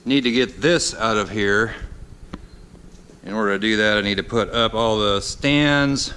Need to get this out of here. In order to do that, I need to put up all the stands,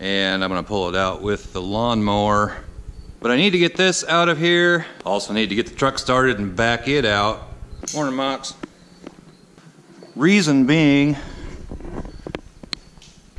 and I'm going to pull it out with the lawnmower. But I need to get this out of here. Also need to get the truck started and back it out. Morning, Mox. Reason being,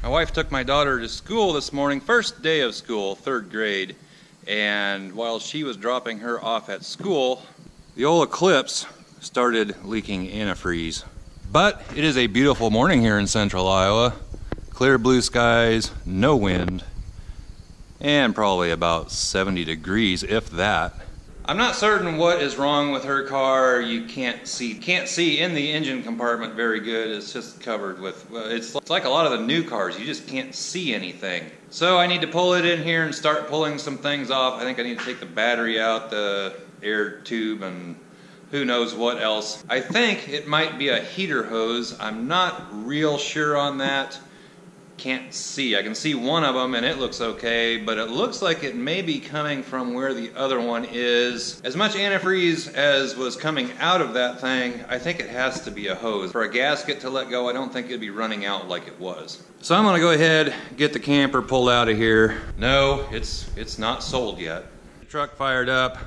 my wife took my daughter to school this morning, first day of school, 3rd grade. And while she was dropping her off at school, the old Eclipse started leaking antifreeze. But it is a beautiful morning here in central Iowa. Clear blue skies, no wind, and probably about 70 degrees, if that. I'm not certain what is wrong with her car. You can't see in the engine compartment very good. It's just covered with, it's like a lot of the new cars. You just can't see anything. So I need to pull it in here and start pulling some things off. I think I need to take the battery out, the air tube, and who knows what else. I think it might be a heater hose. I'm not real sure on that. Can't see. I can see one of them and it looks okay, but it looks like it may be coming from where the other one is. As much antifreeze as was coming out of that thing, I think it has to be a hose. For a gasket to let go, I don't think it'd be running out like it was. So I'm gonna go ahead, get the camper pulled out of here. No, it's not sold yet. The truck fired up,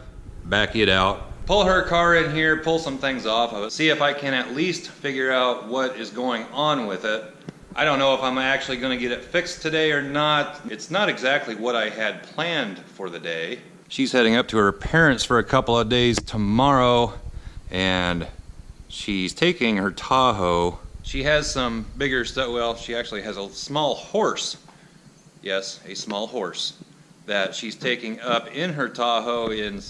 back it out. Pull her car in here, pull some things off of it, see if I can at least figure out what is going on with it. I don't know if I'm actually going to get it fixed today or not. It's not exactly what I had planned for the day. She's heading up to her parents for a couple of days tomorrow, and she's taking her Tahoe. She has some bigger stuff. Well, she actually has a small horse. Yes, a small horse that she's taking up in her Tahoe in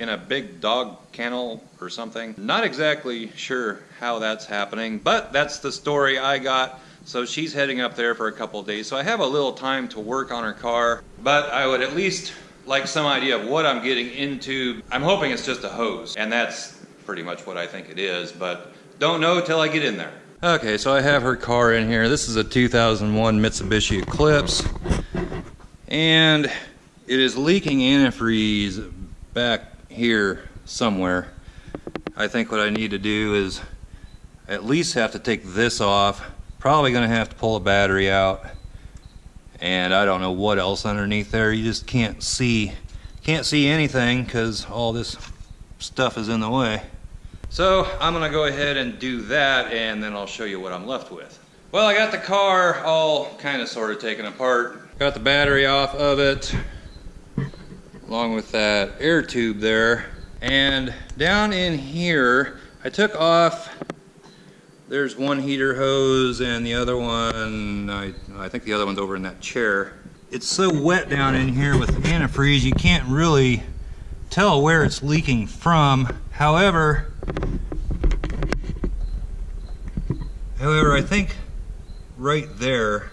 a big dog kennel or something. Not exactly sure how that's happening, but that's the story I got. So she's heading up there for a couple of days. So I have a little time to work on her car, but I would at least like some idea of what I'm getting into. I'm hoping it's just a hose, and that's pretty much what I think it is, but don't know till I get in there. Okay, so I have her car in here. This is a 2001 Mitsubishi Eclipse, and it is leaking antifreeze back here somewhere. I think what I need to do is at least have to take this off. Probably going to have to pull a battery out, and I don't know what else underneath there. You just can't see anything because all this stuff is in the way. So I'm going to go ahead and do that, and then I'll show you what I'm left with. Well, I got the car all kind of sort of taken apart. Got the battery off of it, along with that air tube there. And down in here, I took off. There's one heater hose and the other one, I think the other one's over in that chair. It's so wet down in here with antifreeze, you can't really tell where it's leaking from. However, I think right there,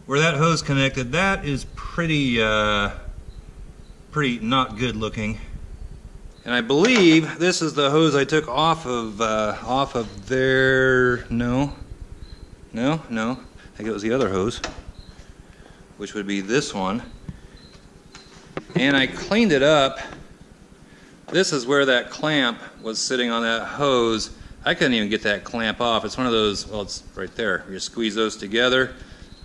where that hose connected, that is pretty not good looking. And I believe this is the hose I took off of there. No. I think it was the other hose, which would be this one. And I cleaned it up. This is where that clamp was sitting on that hose. I couldn't even get that clamp off. It's one of those, well, it's right there. You squeeze those together.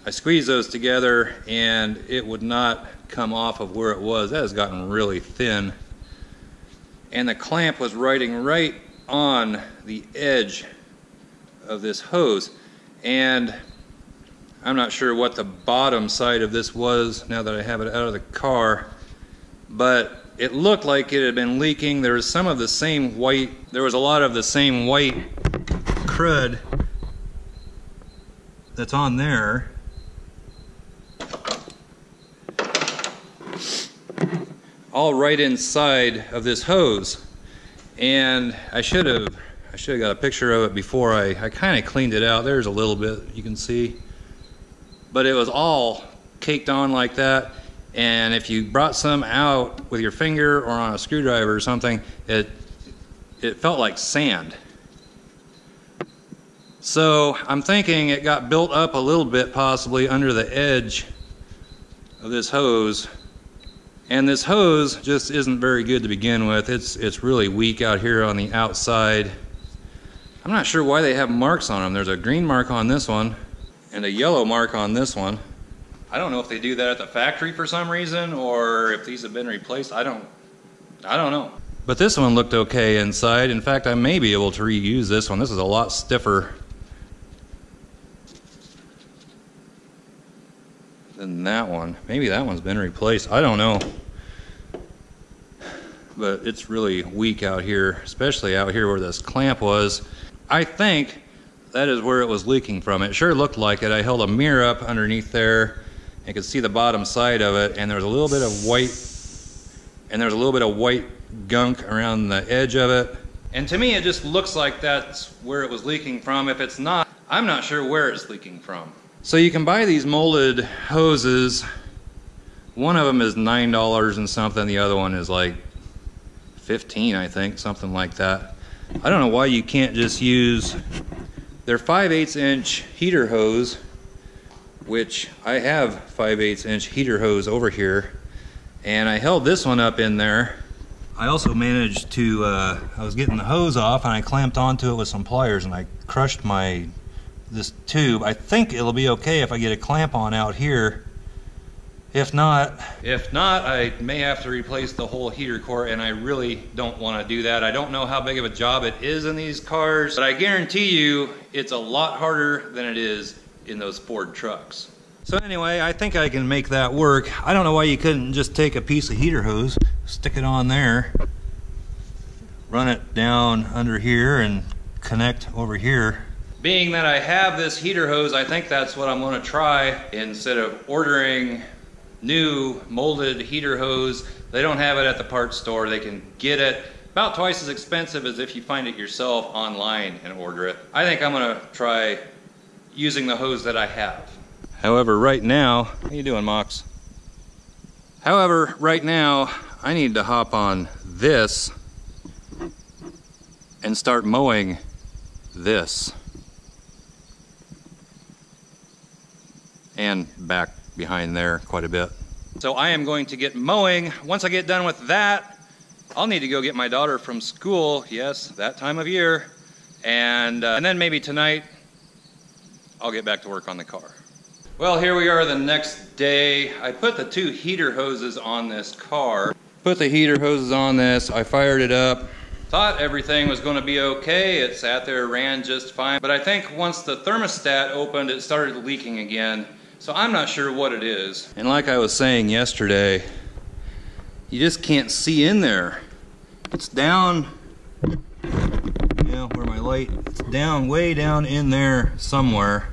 I squeezed those together and it would not come off of where it was. That has gotten really thin. And the clamp was riding right on the edge of this hose. And I'm not sure what the bottom side of this was now that I have it out of the car, but it looked like it had been leaking. There was some of the same white, there was a lot of the same white crud that's on there. All right inside of this hose. And I should have got a picture of it before I kind of cleaned it out. There's a little bit you can see, but it was all caked on like that. And if you brought some out with your finger or on a screwdriver or something, it felt like sand. So I'm thinking it got built up a little bit possibly under the edge of this hose. And this hose just isn't very good to begin with. It's really weak out here on the outside. I'm not sure why they have marks on them. There's a green mark on this one and a yellow mark on this one. I don't know if they do that at the factory for some reason or if these have been replaced. I don't know. But this one looked okay inside. In fact, I may be able to reuse this one. This is a lot stiffer than that one. Maybe that one's been replaced. I don't know. But it's really weak out here, especially out here where this clamp was. I think that is where it was leaking from. It sure looked like it. I held a mirror up underneath there and could see the bottom side of it, and there was a little bit of white gunk around the edge of it. And to me it just looks like that's where it was leaking from. If it's not, I'm not sure where it's leaking from. So you can buy these molded hoses. One of them is $9 and something, the other one is like $15, I think, something like that. I don't know why you can't just use their 5/8 inch heater hose, which I have 5/8 inch heater hose over here, and I held this one up in there. I also managed to, I was getting the hose off and I clamped onto it with some pliers and I crushed this tube. I think it'll be okay if I get a clamp on out here. If not, I may have to replace the whole heater core, and I really don't want to do that. I don't know how big of a job it is in these cars, but I guarantee you it's a lot harder than it is in those Ford trucks. So anyway, I think I can make that work. I don't know why you couldn't just take a piece of heater hose, stick it on there, run it down under here and connect over here. Being that I have this heater hose, I think that's what I'm going to try instead of ordering new molded heater hose. They don't have it at the parts store. They can get it about twice as expensive as if you find it yourself online and order it. I think I'm gonna try using the hose that I have. However, right now, how you doing, Mox? However, right now, I need to hop on this and start mowing this. And back behind there quite a bit. So I am going to get mowing. Once I get done with that, I'll need to go get my daughter from school. Yes, that time of year. And then maybe tonight, I'll get back to work on the car. Well, here we are the next day. I put the two heater hoses on this car. Put the heater hoses on this, I fired it up. Thought everything was going to be okay. It sat there, ran just fine. But I think once the thermostat opened, it started leaking again. So I'm not sure what it is. And like I was saying yesterday, you just can't see in there. It's down, you know, where my light, it's down, way down in there somewhere.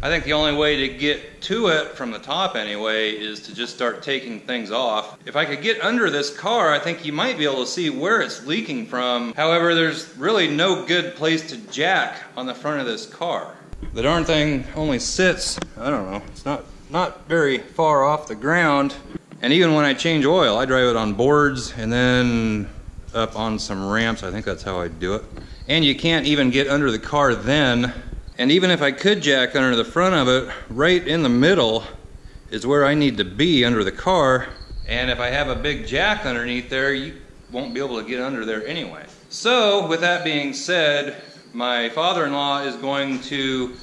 I think the only way to get to it from the top anyway is to just start taking things off. If I could get under this car, I think you might be able to see where it's leaking from. However, there's really no good place to jack on the front of this car. The darn thing only sits, I don't know, it's not very far off the ground. And even when I change oil, I drive it on boards and then up on some ramps. I think that's how I do it. And you can't even get under the car then. And even if I could jack under the front of it, right in the middle is where I need to be under the car. And if I have a big jack underneath there, you won't be able to get under there anyway. So with that being said, my father-in-law is going to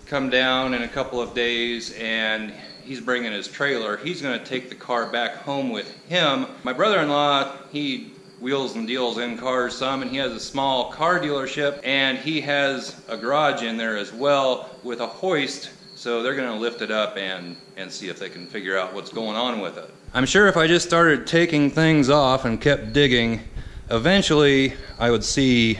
come down in a couple of days and he's bringing his trailer. He's going to take the car back home with him. My brother-in-law, he wheels and deals in cars some, and he has a small car dealership, and he has a garage in there as well with a hoist, so they're going to lift it up and see if they can figure out what's going on with it. I'm sure if I just started taking things off and kept digging, eventually I would see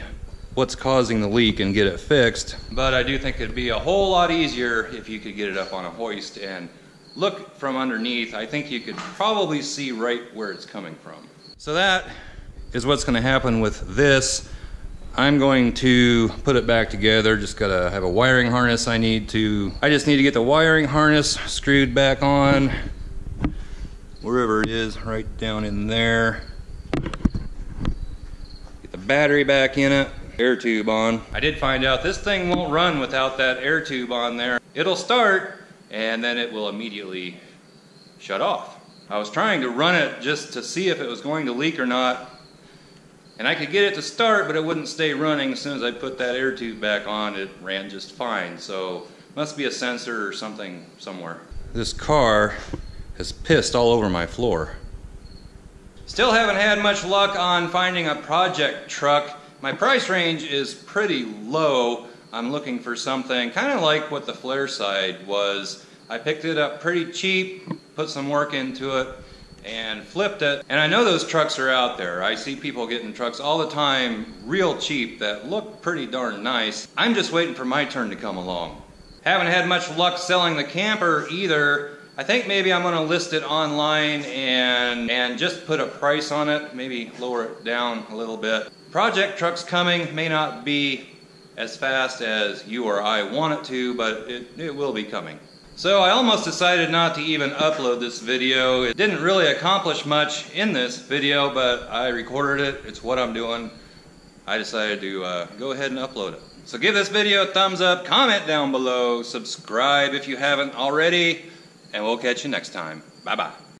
what's causing the leak and get it fixed. But I do think it'd be a whole lot easier if you could get it up on a hoist and look from underneath. I think you could probably see right where it's coming from. So that is what's going to happen with this. I'm going to put it back together. Just gotta have a wiring harness. I just need to get the wiring harness screwed back on wherever it is, right down in there. Get the battery back in it. Air tube on. I did find out this thing won't run without that air tube on there. It'll start and then it will immediately shut off. I was trying to run it just to see if it was going to leak or not, and I could get it to start, but it wouldn't stay running. As soon as I put that air tube back on, it ran just fine. So must be a sensor or something somewhere. This car has pissed all over my floor. Still haven't had much luck on finding a project truck. My price range is pretty low. I'm looking for something kind of like what the flare side was. I picked it up pretty cheap, put some work into it, and flipped it. And I know those trucks are out there. I see people getting trucks all the time, real cheap, that look pretty darn nice. I'm just waiting for my turn to come along. Haven't had much luck selling the camper either. I think maybe I'm going to list it online and just put a price on it, maybe lower it down a little bit. Project truck's coming, may not be as fast as you or I want it to, but it will be coming. So I almost decided not to even upload this video. It didn't really accomplish much in this video, but I recorded it. It's what I'm doing. I decided to go ahead and upload it. So give this video a thumbs up, comment down below, subscribe if you haven't already, and we'll catch you next time. Bye-bye.